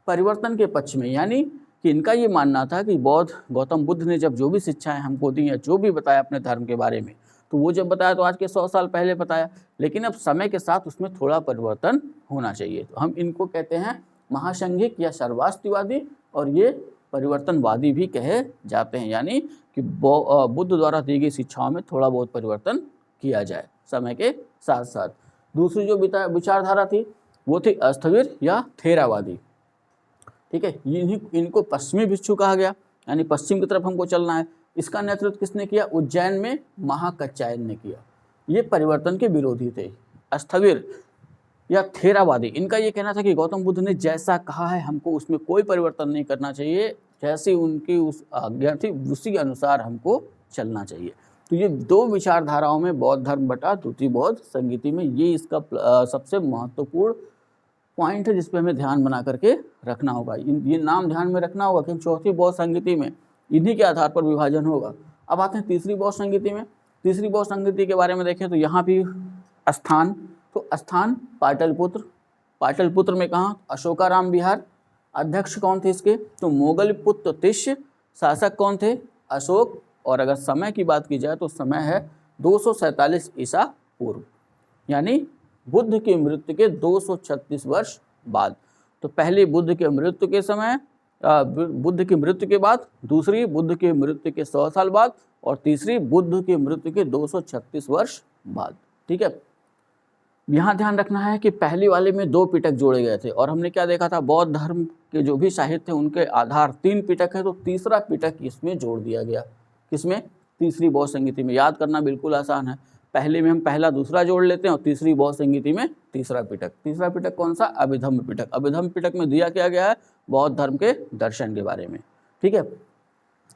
परिवर्तन के पक्ष में, यानी कि इनका ये मानना था कि गौतम बुद्ध ने जब जो भी शिक्षाएं हमको दी हैं, जो भी बताया अपने धर्म के बारे में, तो वो जब बताया तो आज के 100 साल पहले बताया, लेकिन अब समय के साथ उसमें थोड़ा परिवर्तन होना चाहिए। तो हम इनको कहते हैं महासंघिक या शर्वास्तिवादी, और ये परिवर्तनवादी भी कहे जाते हैं, यानी कि बुद्ध द्वारा दी गई शिक्षाओं में थोड़ा बहुत परिवर्तन किया जाए समय के साथ साथ। दूसरी जो विचारधारा थी वो थी अस्थविर या थेरावादी। ठीक है, इनको पश्चिमी भिक्षु कहा गया, यानी पश्चिम की तरफ हमको चलना है। इसका नेतृत्व किसने किया, उज्जैन में महाकच्चायन ने किया। ये परिवर्तन के विरोधी थे। अस्थविर या थेरावादी, इनका ये कहना था कि गौतम बुद्ध ने जैसा कहा है हमको उसमें कोई परिवर्तन नहीं करना चाहिए, जैसी उनकी उस आज्ञा थी उसी के अनुसार हमको चलना चाहिए। तो ये दो विचारधाराओं में बौद्ध धर्म बटा द्वितीय बौद्ध संगीति में। ये इसका सबसे महत्वपूर्ण पॉइंट है जिस पे हमें ध्यान बना करके रखना होगा। ये नाम ध्यान में रखना होगा कि चौथी बौद्ध संगीति में इन्हीं के आधार पर विभाजन होगा। अब आते हैं तीसरी बौद्ध संगीति में। तीसरी बौद्ध संगीति के बारे में देखें तो यहाँ भी स्थान, तो स्थान पाटलिपुत्र में कहाँ, अशोकाराम विहार। अध्यक्ष कौन थे इसके, तो मोगलपुत्र तिष्य। शासक कौन थे, अशोक। और अगर समय की बात की जाए तो समय है 247 ईसा पूर्व, यानी बुद्ध की मृत्यु के 236 वर्ष बाद। तो पहले बुद्ध के मृत्यु के समय, बुद्ध की मृत्यु के बाद, दूसरी बुद्ध की मृत्यु के 100 साल बाद, और तीसरी बुद्ध की मृत्यु के 236 वर्ष बाद। ठीक है, यहाँ ध्यान रखना है कि पहली वाले में 2 पिटक जोड़े गए थे, और हमने क्या देखा था, बौद्ध धर्म के जो भी साहित्य उनके आधार 3 पिटक है, तो तीसरा पिटक इसमें जोड़ दिया गया। किसमें, तीसरी बौद्ध संगीति में। याद करना बिल्कुल आसान है, पहले में हम पहला दूसरा जोड़ लेते हैं, और तीसरी बौद्ध संगीति में तीसरा पिटक। तीसरा पिटक कौन सा, अभिधम्म पिटक। अभिधम्म पिटक में दिया क्या गया है, बौद्ध धर्म के दर्शन के बारे में। ठीक है,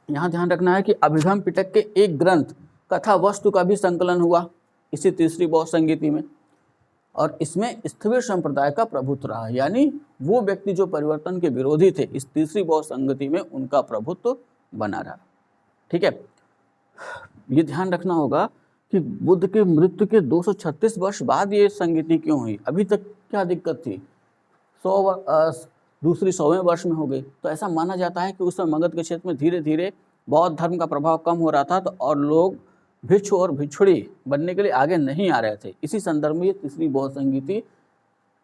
यहाँ ध्यान रखना है कि अभिधम्म पिटक के एक ग्रंथ कथा वस्तु का भी संकलन हुआ इसी तीसरी बौद्ध संगीति में, और इसमें स्थविर संप्रदाय का प्रभुत्व रहा, यानी वो व्यक्ति जो परिवर्तन के विरोधी थे, इस तीसरी बौद्ध संगीति में उनका प्रभुत्व बना रहा। ठीक है, ये ध्यान रखना होगा कि बुद्ध के मृत्यु के 236 वर्ष बाद ये संगीति क्यों हुई, अभी तक क्या दिक्कत थी, 100वें वर्ष में हो गई। तो ऐसा माना जाता है कि उस समय मगध के क्षेत्र में धीरे धीरे बौद्ध धर्म का प्रभाव कम हो रहा था, तो और लोग भिक्षु और भिक्षुड़ी बनने के लिए आगे नहीं आ रहे थे। इसी संदर्भ में ये तीसरी बौद्ध संगीति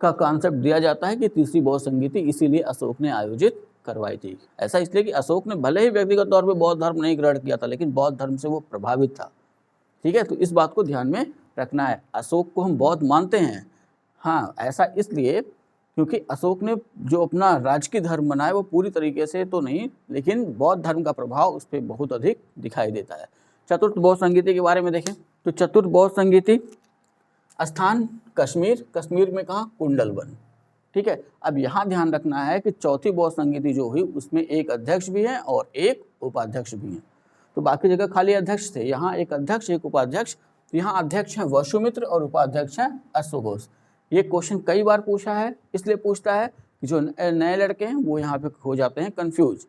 का कॉन्सेप्ट दिया जाता है कि तीसरी बौद्ध संगीति इसीलिए अशोक ने आयोजित करवाई थी। ऐसा इसलिए कि अशोक ने भले ही व्यक्तिगत तौर पर बौद्ध धर्म नहीं ग्रहण किया था, लेकिन बौद्ध धर्म से वो प्रभावित था। ठीक है, तो इस बात को ध्यान में रखना है। अशोक को हम बौद्ध मानते हैं, हाँ, ऐसा इसलिए क्योंकि अशोक ने जो अपना राजकीय धर्म बनाया वो पूरी तरीके से तो नहीं, लेकिन बौद्ध धर्म का प्रभाव उस पर बहुत अधिक दिखाई देता है। चतुर्थ बौद्ध संगीति के बारे में देखें तो चतुर्थ बौद्ध संगीति स्थान कश्मीर, कश्मीर में कहाँ, कुंडलवन। ठीक है, अब यहाँ ध्यान रखना है कि चौथी बौद्ध संगीति जो हुई उसमें एक अध्यक्ष भी है और एक उपाध्यक्ष भी है। तो बाकी जगह खाली अध्यक्ष थे, यहाँ एक अध्यक्ष एक उपाध्यक्ष। तो यहाँ अध्यक्ष है वसुमित्र और उपाध्यक्ष है अश्वघोष। ये क्वेश्चन कई बार पूछा है, इसलिए पूछता है कि जो नए लड़के हैं वो यहाँ पे हो जाते हैं कंफ्यूज।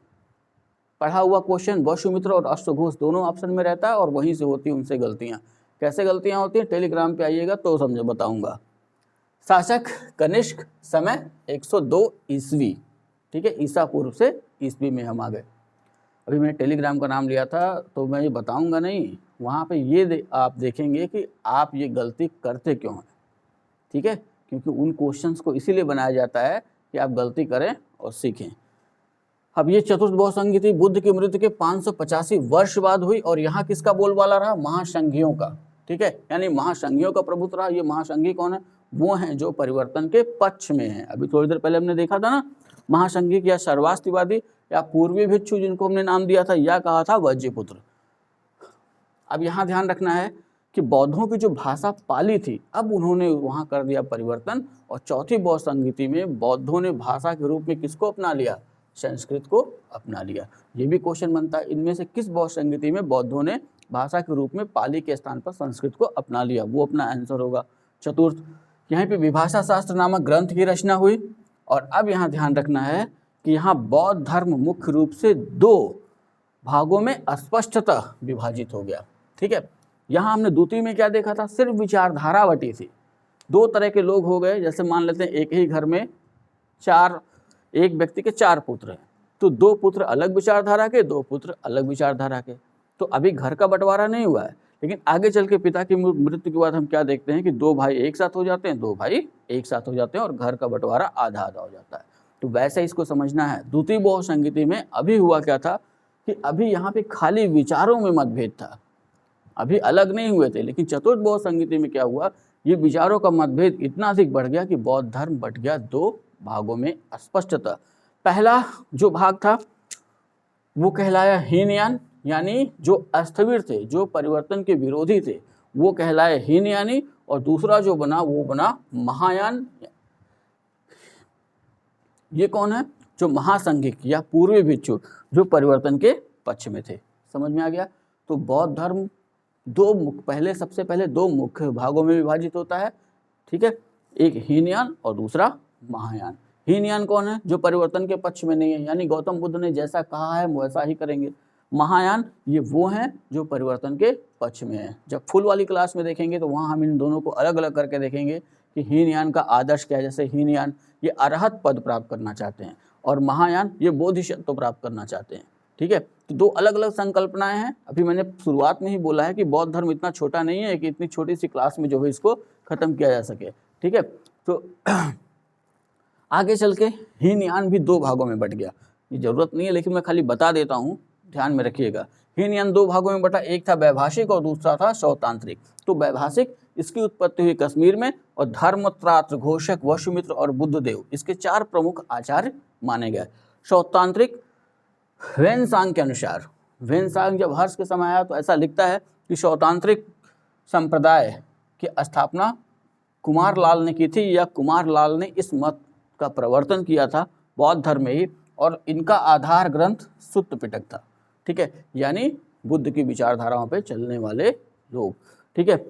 पढ़ा हुआ क्वेश्चन वसुमित्र और अश्वघोष दोनों ऑप्शन में रहता है और वहीं से होती हैं उनसे गलतियाँ। कैसे गलतियाँ होती हैं, टेलीग्राम पे आइएगा तो समझ बताऊँगा। शासक कनिष्क, समय 102 ईस्वी। ठीक है, ईसा पूर्व से ईस्वी में हम आ गए। अभी मैंने टेलीग्राम का नाम लिया था तो मैं ये बताऊंगा नहीं, वहाँ पे ये आप देखेंगे कि आप ये गलती करते क्यों हैं। ठीक है, क्योंकि उन क्वेश्चंस को इसीलिए बनाया जाता है कि आप गलती करें और सीखें। अब ये चतुर्थ बौद्ध संगीति बुद्ध की मृत्यु के 585 वर्ष बाद हुई और यहाँ किसका बोलबाला रहा, महासंघियों का। ठीक है, यानी महासंघियों का प्रभुत्व रहा। ये महासंघी कौन है, वो हैं जो परिवर्तन के पक्ष में हैं। अभी थोड़ी देर पहले हमने देखा था ना, महासंघी या सर्वास्तिवादी या पूर्वी भिक्षु जिनको हमने नाम दिया था, या कहा था वज्रपुत्र। अब यहाँ ध्यान रखना है कि बौद्धों की जो भाषा पाली थी, अब उन्होंने वहाँ कर दिया परिवर्तन और चौथी बौद्ध संगीति में बौद्धों ने भाषा के रूप में किसको अपना लिया, संस्कृत को अपना लिया। ये भी क्वेश्चन बनता है, इनमें से किस बौद्ध संगीति में बौद्धों ने भाषा के रूप में पाली के स्थान पर संस्कृत को अपना लिया, वो अपना आंसर होगा। चतुर्थ, यहाँ पे विभाषा शास्त्र नामक ग्रंथ की रचना हुई। और अब यहाँ ध्यान रखना है कि यहाँ बौद्ध धर्म मुख्य रूप से 2 भागों में स्पष्टतः विभाजित हो गया। ठीक है, यहाँ हमने द्वितीय में क्या देखा था, सिर्फ विचारधारा बटी थी। 2 तरह के लोग हो गए, जैसे मान लेते हैं एक ही घर में एक व्यक्ति के 4 पुत्र हैं, तो 2 पुत्र अलग विचारधारा के, 2 पुत्र अलग विचारधारा के। तो अभी घर का बंटवारा नहीं हुआ है, लेकिन आगे चल के पिता की मृत्यु के बाद हम क्या देखते हैं कि 2 भाई एक साथ हो जाते हैं, 2 भाई एक साथ हो जाते हैं और घर का बंटवारा आधा आधा हो जाता है। तो वैसे इसको समझना है। द्वितीय बौद्ध संगीति में अभी हुआ क्या था कि अभी यहाँ पे खाली विचारों में मतभेद था, अभी अलग नहीं हुए थे। लेकिन चतुर्थ बौद्ध संगीति में क्या हुआ, ये विचारों का मतभेद इतना अधिक बढ़ गया कि बौद्ध धर्म बट गया 2 भागों में स्पष्टतः। पहला जो भाग था वो कहलाया हीनयान, यानी जो अस्थिर थे, जो परिवर्तन के विरोधी थे, वो कहलाए हीनयानी। और दूसरा जो बना वो बना महायान। ये कौन है, जो महासंघिक या पूर्वी भिक्षु जो परिवर्तन के पक्ष में थे। समझ में आ गया। तो बौद्ध धर्म सबसे पहले 2 मुख्य भागों में विभाजित होता है। ठीक है, एक हीनयान और दूसरा महायान। हीनयान कौन है, जो परिवर्तन के पक्ष में नहीं है, यानी गौतम बुद्ध ने जैसा कहा है वैसा ही करेंगे। महायान ये वो हैं जो परिवर्तन के पक्ष में है। जब फुल वाली क्लास में देखेंगे तो वहाँ हम इन दोनों को अलग अलग करके देखेंगे कि हीनयान का आदर्श क्या है। जैसे हीनयान ये अरहत पद प्राप्त करना चाहते हैं और महायान ये बोधिसत्व प्राप्त करना चाहते हैं। ठीक है, तो 2 अलग अलग संकल्पनाएं हैं। अभी मैंने शुरुआत में ही बोला है कि बौद्ध धर्म इतना छोटा नहीं है कि इतनी छोटी सी क्लास में जो है इसको खत्म किया जा सके। ठीक है, तो आगे चल के हीनयान भी 2 भागों में बट गया। ये जरूरत नहीं है लेकिन मैं खाली बता देता हूँ, ध्यान में रखिएगा। हीनयान 2 भागों में बटा, एक था वैभाषिक और दूसरा था शौतांत्रिक। तो वैभाषिक इसकी उत्पत्ति हुई कश्मीर में और धर्मत्रात्र घोषक वसुमित्र और बुद्धदेव इसके 4 प्रमुख आचार्य माने गए। शौतांत्रिक वेनसांग के अनुसार, वेनसांग जब हर्ष के समय आया तो ऐसा लिखता है कि शौतांत्रिक संप्रदाय की स्थापना कुमार लाल ने की थी, या कुमार लाल ने इस मत का प्रवर्तन किया था बौद्ध धर्म में ही, और इनका आधार ग्रंथ सुत्त पिटक था। ठीक है, यानी बुद्ध की विचारधाराओं पे चलने वाले लोग। ठीक है,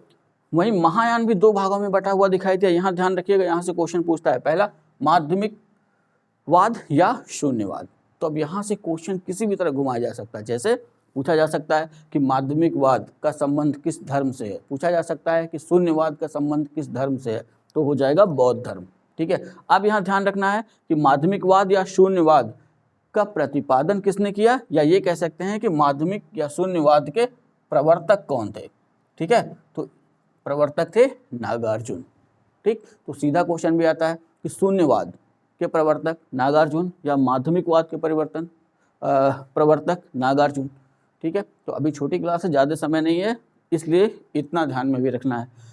वहीं महायान भी 2 भागों में बटा हुआ दिखाई दिया। यहाँ ध्यान रखिएगा, यहाँ से क्वेश्चन पूछता है, पहला माध्यमिकवाद या शून्यवाद। तो अब यहाँ से क्वेश्चन किसी भी तरह घुमाया जा सकता है। जैसे पूछा जा सकता है कि माध्यमिकवाद का संबंध किस धर्म से है, पूछा जा सकता है कि शून्यवाद का संबंध किस धर्म से है, तो हो जाएगा बौद्ध धर्म। ठीक है, अब यहाँ ध्यान रखना है कि माध्यमिकवाद या शून्यवाद का प्रतिपादन किसने किया, या ये कह सकते हैं कि माध्यमिक या शून्यवाद के प्रवर्तक कौन थे। ठीक है, तो प्रवर्तक थे नागार्जुन। ठीक, तो सीधा क्वेश्चन भी आता है कि शून्यवाद के प्रवर्तक नागार्जुन या माध्यमिकवाद के प्रवर्तक नागार्जुन। ठीक है, तो अभी छोटी क्लास है, ज़्यादा समय नहीं है, इसलिए इतना ध्यान में भी रखना है।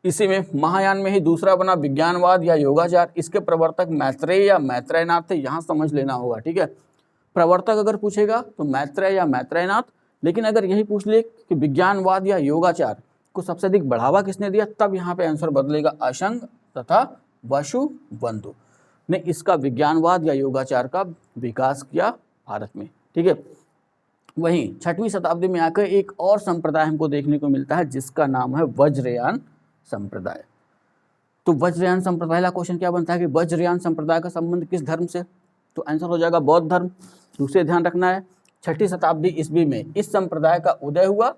इसी में महायान में ही दूसरा बना विज्ञानवाद या योगाचार। इसके प्रवर्तक मैत्रेय या मैत्रेयनाथ थे, यहाँ समझ लेना होगा। ठीक है, प्रवर्तक अगर पूछेगा तो मैत्रेय या मैत्रेयनाथ, लेकिन अगर यही पूछ ले कि विज्ञानवाद या योगाचार, को सबसे अधिक बढ़ावा किसने दिया, तब यहाँ पे आंसर बदलेगा अशंग तथा वसुबंधु ने इसका विज्ञानवाद या योगाचार का विकास किया भारत में। ठीक है, वहीं 6वीं शताब्दी में आकर एक और संप्रदाय हमको देखने को मिलता है जिसका नाम है वज्रयान संप्रदाय। तो वज्रयान संप्रदाय, पहला क्वेश्चन क्या बनता है कि वज्रयान संप्रदाय का संबंध किस धर्म से, तो आंसर हो जाएगा बौद्ध धर्म। दूसरे ध्यान रखना है 6ठी शताब्दी ईस्वी में इस संप्रदाय का उदय हुआ,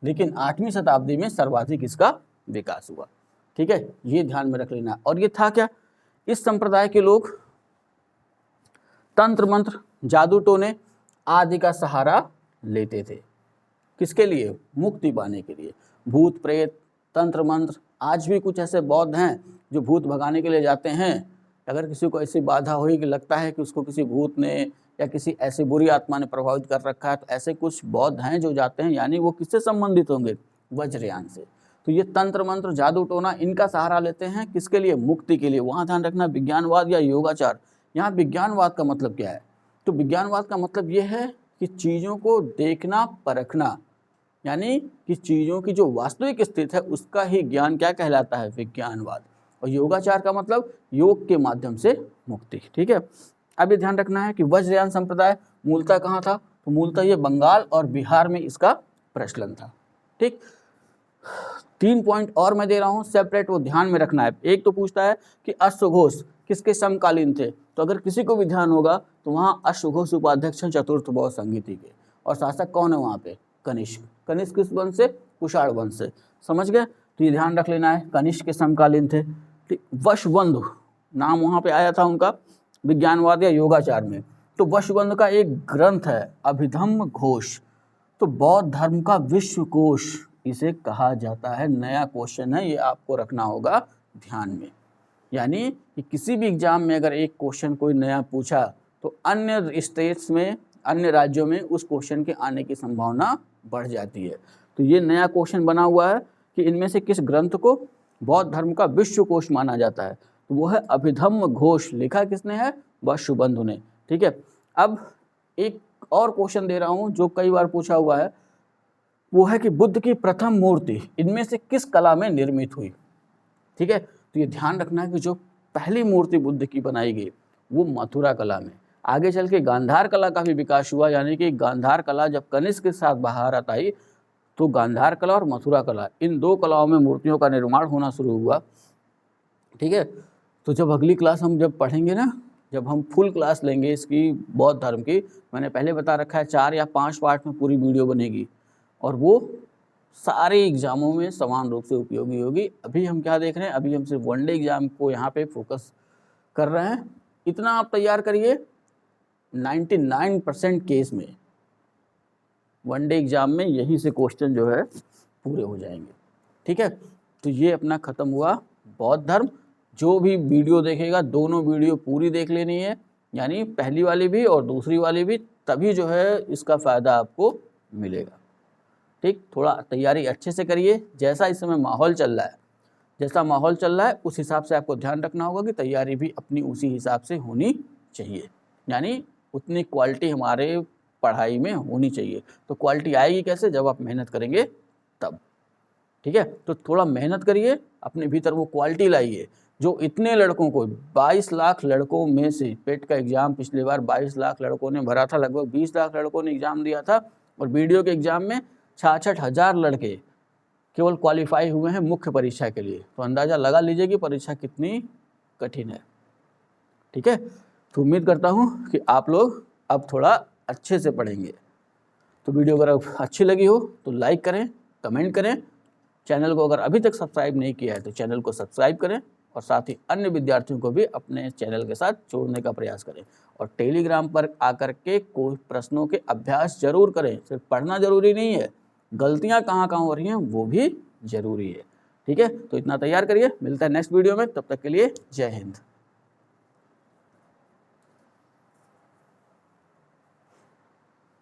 लेकिन 8वीं शताब्दी में सर्वाधिक इसका विकास हुआ। ठीक है, ये ध्यान में रख लेना। और ये था क्या, इस संप्रदाय के लोग तंत्र मंत्र, जादू टोने आदि का सहारा लेते थे। किसके लिए, मुक्ति पाने के लिए। भूत प्रेत, तंत्र मंत्र, आज भी कुछ ऐसे बौद्ध हैं जो भूत भगाने के लिए जाते हैं। अगर किसी को ऐसी बाधा हुई कि लगता है कि उसको किसी भूत ने या किसी ऐसी बुरी आत्मा ने प्रभावित कर रखा है, तो ऐसे कुछ बौद्ध हैं जो जाते हैं, यानी वो किससे संबंधित होंगे, वज्रयान से। तो ये तंत्र मंत्र, जादू टोना, इनका सहारा लेते हैं किसके लिए, मुक्ति के लिए। वहाँ ध्यान रखना विज्ञानवाद या योगाचार। यहाँ विज्ञानवाद का मतलब क्या है, तो विज्ञानवाद का मतलब ये है कि चीज़ों को देखना परखना, यानी कि चीज़ों की जो वास्तविक स्थिति है उसका ही ज्ञान क्या कहलाता है, विज्ञानवाद। और योगाचार का मतलब योग के माध्यम से मुक्ति। ठीक है, अब ये ध्यान रखना है कि वज्रयान संप्रदाय मूलतः कहाँ था, तो मूलतः ये बंगाल और बिहार में इसका प्रचलन था। ठीक, 3 पॉइंट और मैं दे रहा हूँ सेपरेट, वो ध्यान में रखना है। एक तो पूछता है कि अश्वघोष किसके समकालीन थे, तो अगर किसी को भी ध्यान होगा तो वहाँ अश्वघोष उपाध्यक्ष हैं चतुर्थ बौद्ध संगीति के, और शासक कौन है वहाँ पे, कनिष्क। कनिष्क किस वंश से, कुषाण वंश से, समझ गए। तो ये ध्यान रख लेना है, कनिष्क के समकालीन थे। वसुबंधु नाम वहाँ पे आया था उनका विज्ञानवाद या योगाचार में। तो वसुबंधु का एक ग्रंथ है अभिधम्म घोष, तो बौद्ध धर्म का विश्वकोश इसे कहा जाता है। नया क्वेश्चन है, ये आपको रखना होगा ध्यान में। यानी कि किसी भी एग्जाम में अगर एक क्वेश्चन कोई नया पूछा तो अन्य स्टेट्स में, अन्य राज्यों में उस क्वेश्चन के आने की संभावना बढ़ जाती है। तो ये नया क्वेश्चन बना हुआ है कि इनमें से किस ग्रंथ को बौद्ध धर्म का विश्वकोश माना जाता है, तो वो है अभिधम्म घोष। लिखा किसने है, वसुबंधु ने। ठीक है, अब एक और क्वेश्चन दे रहा हूँ जो कई बार पूछा हुआ है, वो है कि बुद्ध की प्रथम मूर्ति इनमें से किस कला में निर्मित हुई। ठीक है, तो ये ध्यान रखना है कि जो पहली मूर्ति बुद्ध की बनाई गई वो मथुरा कला में। आगे चल के गांधार कला का भी विकास हुआ, यानी कि गांधार कला जब कनिष्क के साथ भारत आई तो गांधार कला और मथुरा कला, इन 2 कलाओं में मूर्तियों का निर्माण होना शुरू हुआ। ठीक है, तो जब अगली क्लास हम जब पढ़ेंगे ना, जब हम फुल क्लास लेंगे इसकी बौद्ध धर्म की, मैंने पहले बता रखा है 4 या 5 पार्ट में पूरी वीडियो बनेगी और वो सारे एग्जामों में समान रूप से उपयोगी होगी। अभी हम क्या देख रहे हैं, अभी हम सिर्फ वनडे एग्जाम को यहाँ पे फोकस कर रहे हैं। इतना आप तैयार करिए, 99% केस में वनडे एग्जाम में यहीं से क्वेश्चन जो है पूरे हो जाएंगे। ठीक है, तो ये अपना ख़त्म हुआ बौद्ध धर्म। जो भी वीडियो देखेगा दोनों वीडियो पूरी देख लेनी है, यानी पहली वाली भी और दूसरी वाली भी, तभी जो है इसका फ़ायदा आपको मिलेगा। ठीक, थोड़ा तैयारी अच्छे से करिए। जैसा इस समय माहौल चल रहा है, जैसा माहौल चल रहा है उस हिसाब से आपको ध्यान रखना होगा कि तैयारी भी अपनी उसी हिसाब से होनी चाहिए, यानी उतनी क्वालिटी हमारे पढ़ाई में होनी चाहिए। तो क्वालिटी आएगी कैसे, जब आप मेहनत करेंगे तब। ठीक है, तो थोड़ा मेहनत करिए, अपने भीतर वो क्वालिटी लाइए। जो इतने लड़कों को, 22 लाख लड़कों में से, पेट का एग्ज़ाम पिछली बार 22 लाख लड़कों ने भरा था, लगभग 20 लाख लड़कों ने एग्ज़ाम दिया था, और वीडियो के एग्ज़ाम में 66,000 लड़के केवल क्वालिफाई हुए हैं मुख्य परीक्षा के लिए। तो अंदाज़ा लगा लीजिए कि परीक्षा कितनी कठिन है। ठीक है, तो उम्मीद करता हूँ कि आप लोग अब थोड़ा अच्छे से पढ़ेंगे। तो वीडियो अगर अच्छी लगी हो तो लाइक करें, कमेंट करें। चैनल को अगर अभी तक सब्सक्राइब नहीं किया है तो चैनल को सब्सक्राइब करें, और साथ ही अन्य विद्यार्थियों को भी अपने चैनल के साथ जोड़ने का प्रयास करें। और टेलीग्राम पर आकर के कोई प्रश्नों के अभ्यास जरूर करें। सिर्फ पढ़ना जरूरी नहीं है, गलतियाँ कहाँ कहाँ हो रही हैं वो भी जरूरी है। ठीक है, तो इतना तैयार करिए, मिलता है नेक्स्ट वीडियो में, तब तक के लिए जय हिंद।